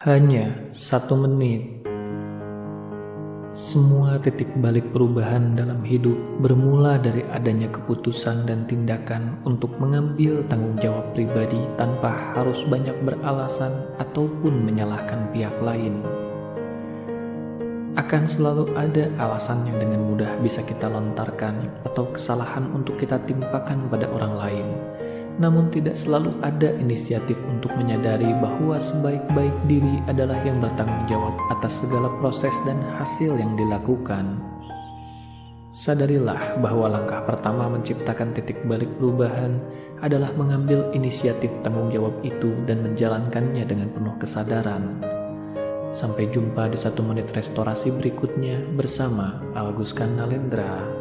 Hanya 1 menit. Semua titik balik perubahan dalam hidup bermula dari adanya keputusan dan tindakan untuk mengambil tanggung jawab pribadi tanpa harus banyak beralasan ataupun menyalahkan pihak lain. Akan selalu ada alasan yang dengan mudah bisa kita lontarkan atau kesalahan untuk kita timpakan pada orang lain. Namun tidak selalu ada inisiatif untuk menyadari bahwa sebaik-baik diri adalah yang bertanggung jawab atas segala proses dan hasil yang dilakukan. Sadarilah bahwa langkah pertama menciptakan titik balik perubahan adalah mengambil inisiatif tanggung jawab itu dan menjalankannya dengan penuh kesadaran. Sampai jumpa di 1 menit restorasi berikutnya bersama Agus Kanalendra.